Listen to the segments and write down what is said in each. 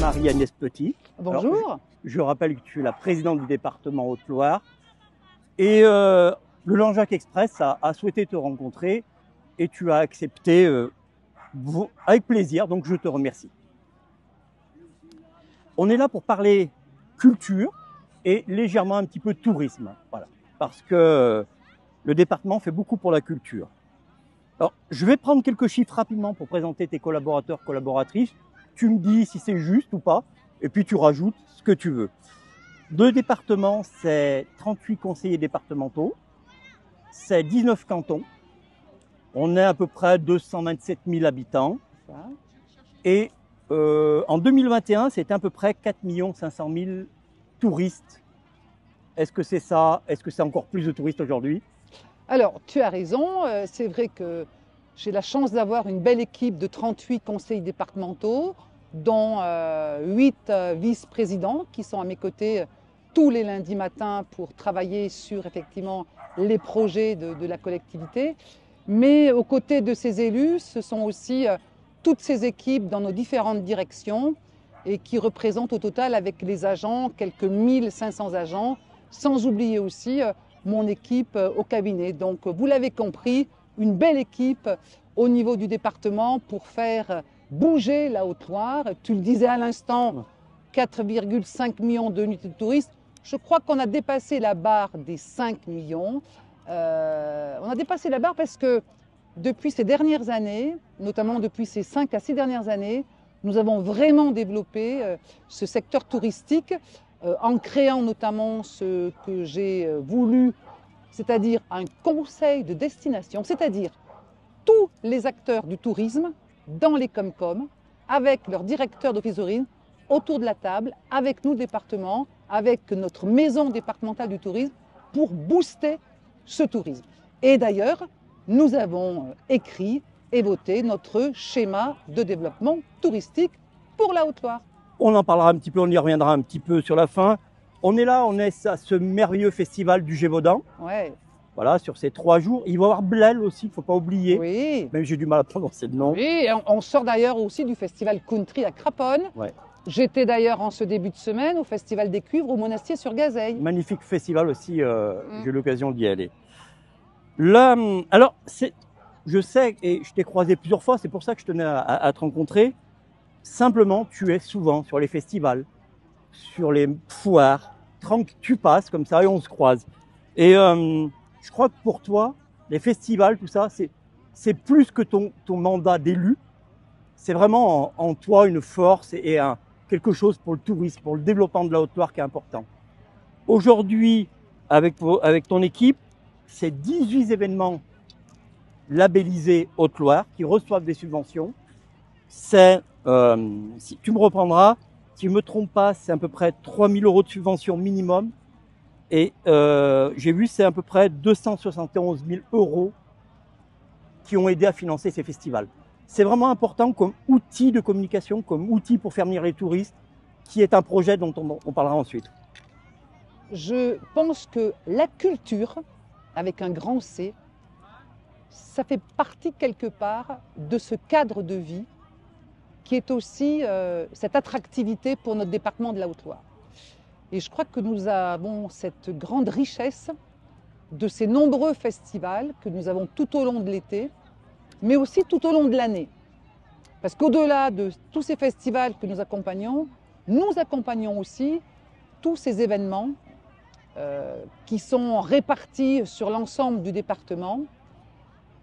Marie-Agnès Petit. Bonjour. Alors, je rappelle que tu es la présidente du département Haute-Loire. Et le Langeac Express a souhaité te rencontrer et tu as accepté avec plaisir, donc je te remercie. On est là pour parler culture et légèrement un petit peu tourisme, voilà, parce que le département fait beaucoup pour la culture. Alors, je vais prendre quelques chiffres rapidement pour présenter tes collaborateurs, collaboratrices. Tu me dis si c'est juste ou pas, et puis tu rajoutes ce que tu veux. Le département, c'est 38 conseillers départementaux, c'est 19 cantons. On est à peu près 227 000 habitants. Et en 2021, c'était à peu près 4 500 000 touristes. Est-ce que c'est ça? Est-ce que c'est encore plus de touristes aujourd'hui? Alors, tu as raison. C'est vrai que j'ai la chance d'avoir une belle équipe de 38 conseils départementaux, dont 8 vice-présidents qui sont à mes côtés tous les lundis matins pour travailler sur effectivement les projets de la collectivité. Mais aux côtés de ces élus, ce sont aussi toutes ces équipes dans nos différentes directions et qui représentent au total avec les agents quelques 1500 agents, sans oublier aussi mon équipe au cabinet. Donc vous l'avez compris, une belle équipe au niveau du département pour faire bouger la Haute-Loire. Tu le disais à l'instant, 4,5 millions de nuitées de touristes. Je crois qu'on a dépassé la barre des 5 millions. On a dépassé la barre parce que depuis ces dernières années, notamment depuis ces 5 à 6 dernières années, nous avons vraiment développé ce secteur touristique en créant notamment ce que j'ai voulu, c'est-à-dire un conseil de destination, c'est-à-dire tous les acteurs du tourisme dans les Comcom, avec leur directeur d'office de tourisme, autour de la table, avec nous, département, avec notre maison départementale du tourisme, pour booster ce tourisme. Et d'ailleurs, nous avons écrit et voté notre schéma de développement touristique pour la Haute-Loire. On en parlera un petit peu, on y reviendra un petit peu sur la fin. On est là, on est à ce merveilleux festival du Gévaudan. Ouais. Voilà, sur ces 3 jours. Il va y avoir Blel aussi, il ne faut pas oublier. Oui. Même j'ai du mal à prononcer le nom. Oui, et on sort d'ailleurs aussi du festival country à Craponne. Ouais. J'étais d'ailleurs en ce début de semaine au festival des Cuivres au Monastier-sur-Gazeille. Magnifique festival aussi, j'ai eu l'occasion d'y aller. Là, alors, je sais, et je t'ai croisé plusieurs fois, c'est pour ça que je tenais à te rencontrer. Simplement, tu es souvent sur les festivals, sur les foires. Tu passes comme ça et on se croise. Et je crois que pour toi, les festivals, tout ça, c'est plus que ton mandat d'élu. C'est vraiment en toi une force et quelque chose pour le tourisme, pour le développement de la Haute-Loire qui est important. Aujourd'hui, avec ton équipe, c'est 18 événements labellisés Haute-Loire qui reçoivent des subventions. C'est, si tu me reprendras, si je ne me trompe pas, c'est à peu près 3 000 € de subvention minimum. Et j'ai vu, c'est à peu près 271 000 € qui ont aidé à financer ces festivals. C'est vraiment important comme outil de communication, comme outil pour faire venir les touristes, qui est un projet dont on parlera ensuite. Je pense que la culture, avec un grand C, ça fait partie quelque part de ce cadre de vie qui est aussi cette attractivité pour notre département de la Haute-Loire. Et je crois que nous avons cette grande richesse de ces nombreux festivals que nous avons tout au long de l'été, mais aussi tout au long de l'année. Parce qu'au-delà de tous ces festivals que nous accompagnons aussi tous ces événements qui sont répartis sur l'ensemble du département.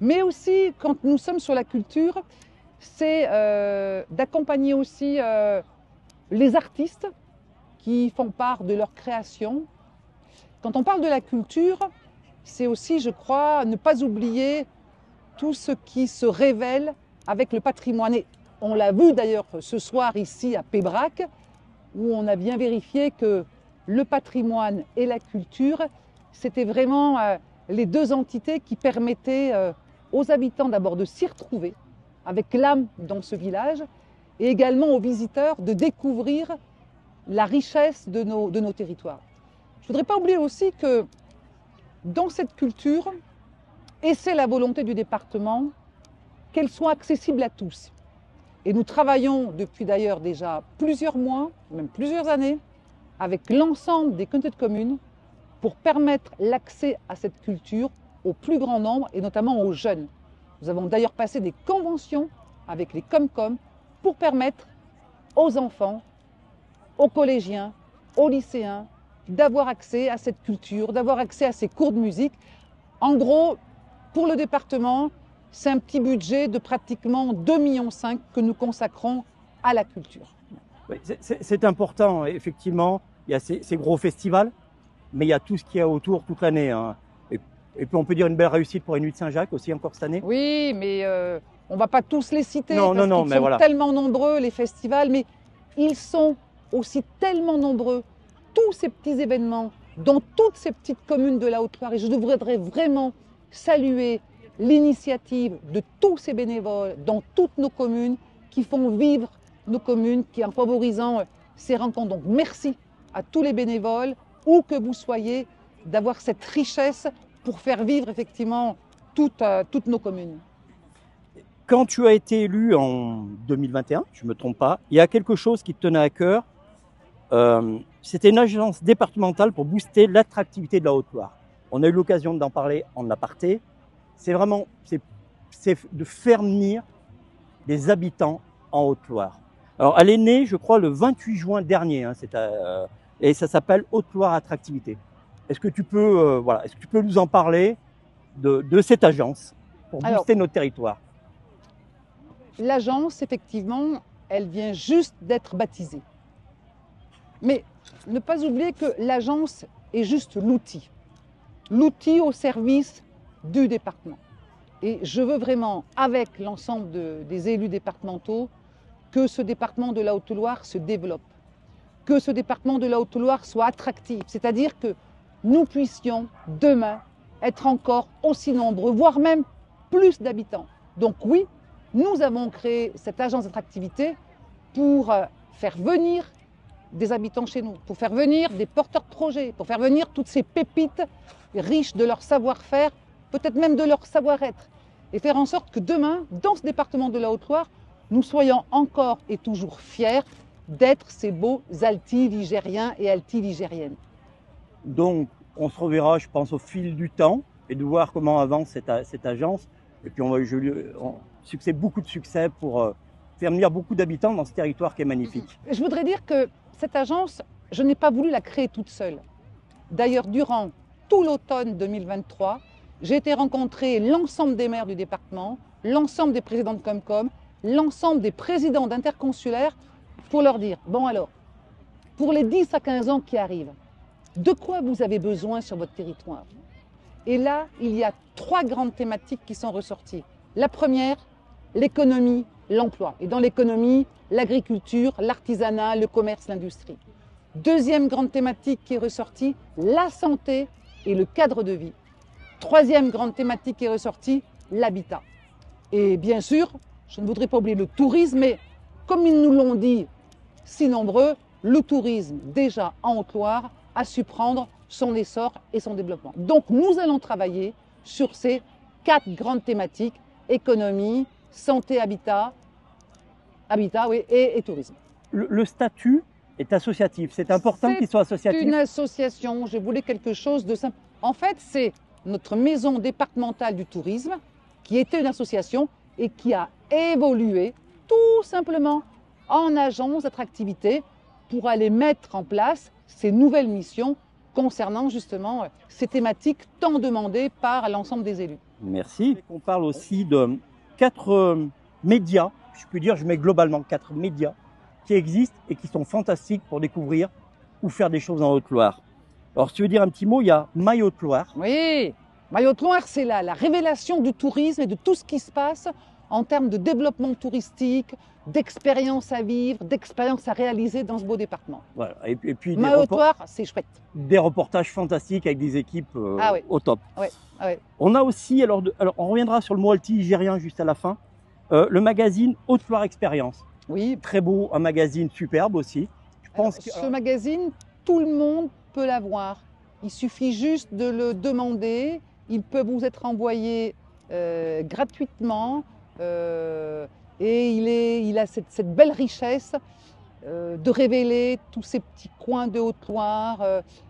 Mais aussi, quand nous sommes sur la culture, c'est d'accompagner aussi les artistes qui font part de leur création. Quand on parle de la culture, c'est aussi, je crois, ne pas oublier tout ce qui se révèle avec le patrimoine. Et on l'a vu d'ailleurs ce soir ici à Pébrac, où on a bien vérifié que le patrimoine et la culture, c'était vraiment les deux entités qui permettaient aux habitants d'abord de s'y retrouver avec l'âme dans ce village et également aux visiteurs de découvrir la richesse de nos territoires. Je ne voudrais pas oublier aussi que dans cette culture, et c'est la volonté du département, qu'elle soit accessible à tous. Et nous travaillons depuis d'ailleurs déjà plusieurs mois, même plusieurs années, avec l'ensemble des communautés de communes pour permettre l'accès à cette culture au plus grand nombre et notamment aux jeunes. Nous avons d'ailleurs passé des conventions avec les Comcom pour permettre aux enfants, aux collégiens, aux lycéens d'avoir accès à cette culture, d'avoir accès à ces cours de musique. En gros, pour le département, c'est un petit budget de pratiquement 2,5 millions que nous consacrons à la culture. Oui, c'est important, effectivement. Il y a ces gros festivals, mais il y a tout ce qu'il y a autour toute l'année. Hein. Et puis on peut dire une belle réussite pour les Nuits de Saint-Jacques aussi encore cette année. Oui, mais on ne va pas tous les citer non, parce qu'ils mais sont voilà. tellement nombreux, les festivals, mais ils sont aussi tellement nombreux, tous ces petits événements dans toutes ces petites communes de la Haute-Loire. Et je voudrais vraiment saluer l'initiative de tous ces bénévoles dans toutes nos communes qui font vivre nos communes, qui en favorisant ces rencontres. Donc merci à tous les bénévoles, où que vous soyez, d'avoir cette richesse pour faire vivre effectivement toutes nos communes. Quand tu as été élu en 2021, je ne me trompe pas, il y a quelque chose qui te tenait à cœur. C'était une agence départementale pour booster l'attractivité de la Haute-Loire. On a eu l'occasion d'en parler en aparté. C'est vraiment de faire venir des habitants en Haute-Loire. Alors, elle est née, je crois, le 28 juin dernier, hein, et ça s'appelle Haute-Loire Attractivité. Est-ce que tu peux, est-ce que tu peux nous en parler de cette agence pour booster notre territoire? L'agence, effectivement, elle vient juste d'être baptisée. Mais ne pas oublier que l'agence est juste l'outil au service du département. Et je veux vraiment, avec l'ensemble des élus départementaux, que ce département de la Haute-Loire se développe, que ce département de la Haute-Loire soit attractif, c'est-à-dire que nous puissions demain être encore aussi nombreux, voire même plus d'habitants. Donc oui, nous avons créé cette agence d'attractivité pour faire venir des habitants chez nous, pour faire venir des porteurs de projets, pour faire venir toutes ces pépites riches de leur savoir-faire, peut-être même de leur savoir-être, et faire en sorte que demain, dans ce département de la Haute-Loire, nous soyons encore et toujours fiers d'être ces beaux alti-ligériens et alti-ligériennes. Donc, on se reverra, je pense, au fil du temps et de voir comment avance cette agence. Et puis, beaucoup de succès pour faire venir beaucoup d'habitants dans ce territoire qui est magnifique. Je voudrais dire que cette agence, je n'ai pas voulu la créer toute seule. D'ailleurs, durant tout l'automne 2023, j'ai été rencontrer l'ensemble des maires du département, l'ensemble des présidents de Comcom, l'ensemble des présidents d'interconsulaires pour leur dire, bon alors, pour les 10 à 15 ans qui arrivent, de quoi vous avez besoin sur votre territoire? Et là, il y a 3 grandes thématiques qui sont ressorties. La première, l'économie, l'emploi. Et dans l'économie, l'agriculture, l'artisanat, le commerce, l'industrie. Deuxième grande thématique qui est ressortie, la santé et le cadre de vie. Troisième grande thématique qui est ressortie, l'habitat. Et bien sûr, je ne voudrais pas oublier le tourisme, mais comme ils nous l'ont dit si nombreux, le tourisme, déjà en Haute-Loire, a su prendre son essor et son développement. Donc nous allons travailler sur ces 4 grandes thématiques, économie, santé, habitat et tourisme. Le statut est associatif, c'est important qu'il soit associatif. C'est une association, je voulais quelque chose de simple. En fait, c'est notre maison départementale du tourisme qui était une association et qui a évolué tout simplement en agence d'attractivité pour aller mettre en place ces nouvelles missions concernant justement ces thématiques tant demandées par l'ensemble des élus. Merci. On parle aussi de 4 médias, je peux dire, je mets globalement 4 médias qui existent et qui sont fantastiques pour découvrir ou faire des choses en Haute-Loire. Alors, si tu veux dire un petit mot, il y a My Haute-Loire. Oui, My Haute-Loire, c'est la révélation du tourisme et de tout ce qui se passe en termes de développement touristique, d'expérience à vivre, d'expérience à réaliser dans ce beau département. Voilà. Et puis My Haute-Loire, c'est chouette. Des reportages fantastiques avec des équipes au top. Ouais. On a aussi, alors on reviendra sur le mot alti-ligérien juste à la fin, le magazine Haute-Loire Expérience. Oui. Très beau, un magazine superbe aussi. Je pense que ce magazine, tout le monde peut l'avoir. Il suffit juste de le demander. Il peut vous être envoyé gratuitement. Et il a cette belle richesse de révéler tous ces petits coins de Haute-Loire,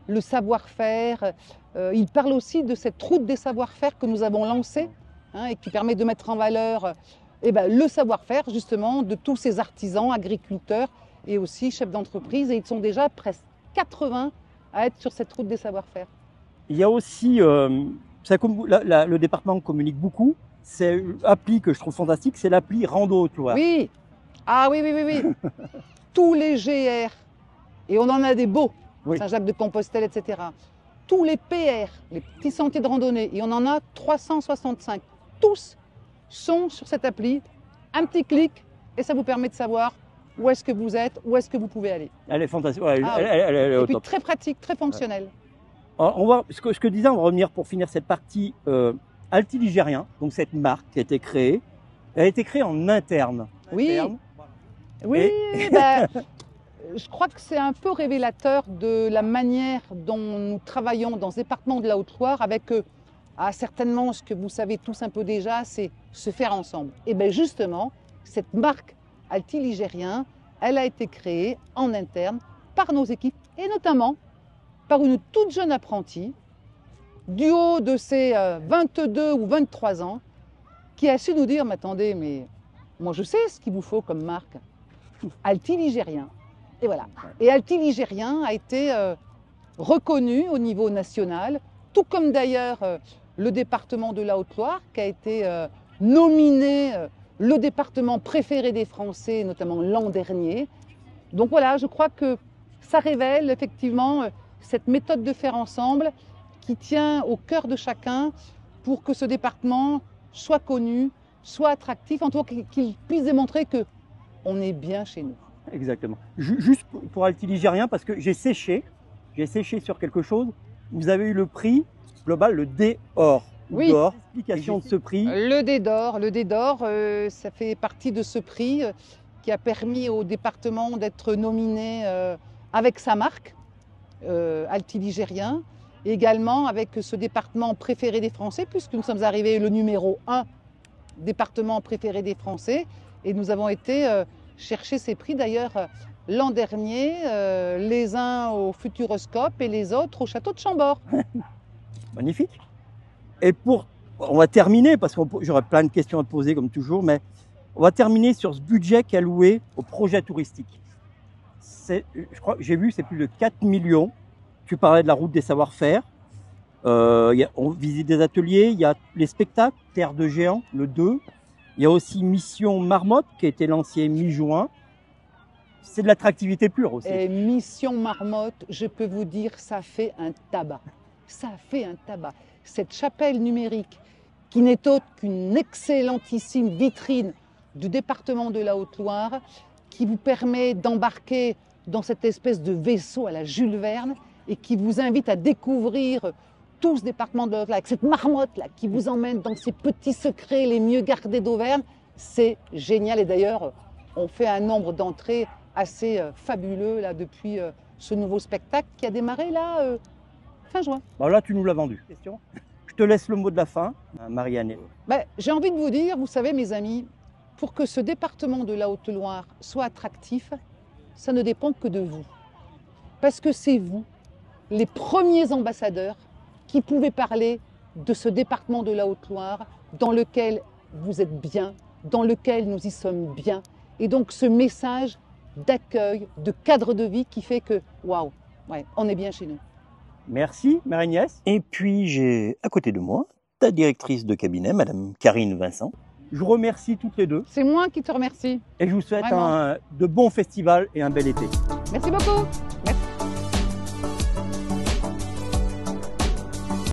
le savoir-faire. Il parle aussi de cette route des savoir-faire que nous avons lancée, hein, et qui permet de mettre en valeur le savoir-faire justement de tous ces artisans, agriculteurs et aussi chefs d'entreprise. Et ils sont déjà presque 80 à être sur cette route des savoir-faire. Il y a aussi, le département communique beaucoup, c'est une appli que je trouve fantastique, c'est l'appli Rando Haute-Loire. Oui, ah oui, oui, oui, oui. Tous les GR, et on en a des beaux, Oui. Saint-Jacques-de-Compostelle, etc. Tous les PR, les petits sentiers de randonnée, et on en a 365. Tous sont sur cette appli. Un petit clic, et ça vous permet de savoir où est-ce que vous êtes, où est-ce que vous pouvez aller. Elle est fantastique, ouais, Ah oui. elle est Et au puis top. très pratique, très fonctionnel. Alors, on va, ce que je disais, on va revenir pour finir cette partie Altiligérien, donc cette marque qui a été créée. Elle a été créée en interne. Oui. Interne. Oui, ben, je crois que c'est un peu révélateur de la manière dont nous travaillons dans ce département de la Haute-Loire avec certainement ce que vous savez tous un peu déjà, c'est se faire ensemble. Et bien justement, cette marque Altiligérien, elle a été créée en interne par nos équipes et notamment par une toute jeune apprentie du haut de ses 22 ou 23 ans qui a su nous dire, mais attendez, mais moi je sais ce qu'il vous faut comme marque. Altiligérien. Et voilà. Et Altiligérien a été reconnu au niveau national, tout comme d'ailleurs le département de la Haute-Loire, qui a été nominé le département préféré des Français, notamment l'an dernier. Donc voilà, je crois que ça révèle effectivement cette méthode de faire ensemble qui tient au cœur de chacun pour que ce département soit connu, soit attractif, en tout cas qu'il puisse démontrer que on est bien chez nous. Exactement. Juste pour Altiligérien, parce que j'ai séché sur quelque chose. Vous avez eu le prix global, le D-Or. Oui. D'or. Explication de ce prix. Le D d'or, ça fait partie de ce prix qui a permis au département d'être nominé avec sa marque, Altiligérien, également avec ce département préféré des Français, puisque nous sommes arrivés le numéro 1 département préféré des Français. Et nous avons été chercher ces prix d'ailleurs l'an dernier, les uns au Futuroscope et les autres au château de Chambord. Magnifique. Et on va terminer, parce que j'aurais plein de questions à te poser comme toujours, mais on va terminer sur ce budget qui est alloué au projet touristique. Je crois que j'ai vu, c'est plus de 4 millions. Tu parlais de la route des savoir-faire. On visite des ateliers, il y a les spectacles, Terre de Géants, le 2. Il y a aussi Mission Marmotte qui a été lancée mi-juin. C'est de l'attractivité pure aussi. Et Mission Marmotte, je peux vous dire, ça fait un tabac. Ça fait un tabac. Cette chapelle numérique qui n'est autre qu'une excellentissime vitrine du département de la Haute-Loire qui vous permet d'embarquer dans cette espèce de vaisseau à la Jules Verne et qui vous invite à découvrir tout ce département de la Haute-Loire, avec cette marmotte là qui vous emmène dans ces petits secrets les mieux gardés d'Auvergne. C'est génial et d'ailleurs on fait un nombre d'entrées assez fabuleux là depuis ce nouveau spectacle qui a démarré là fin juin. Bon, là tu nous l'as vendu. Question. Je te laisse le mot de la fin, Marie-Anne. J'ai envie de vous dire, vous savez mes amis, pour que ce département de la Haute-Loire soit attractif, ça ne dépend que de vous. Parce que c'est vous, les premiers ambassadeurs, qui pouvez parler de ce département de la Haute-Loire dans lequel vous êtes bien, dans lequel nous y sommes bien. Et donc ce message d'accueil, de cadre de vie qui fait que, waouh, ouais, on est bien chez nous. Merci Marie-Agnès. Et puis j'ai à côté de moi ta directrice de cabinet, Madame Karine Vincent. Je vous remercie toutes les deux. C'est moi qui te remercie. Et je vous souhaite Vraiment. de bons festivals et un bel été. Merci beaucoup.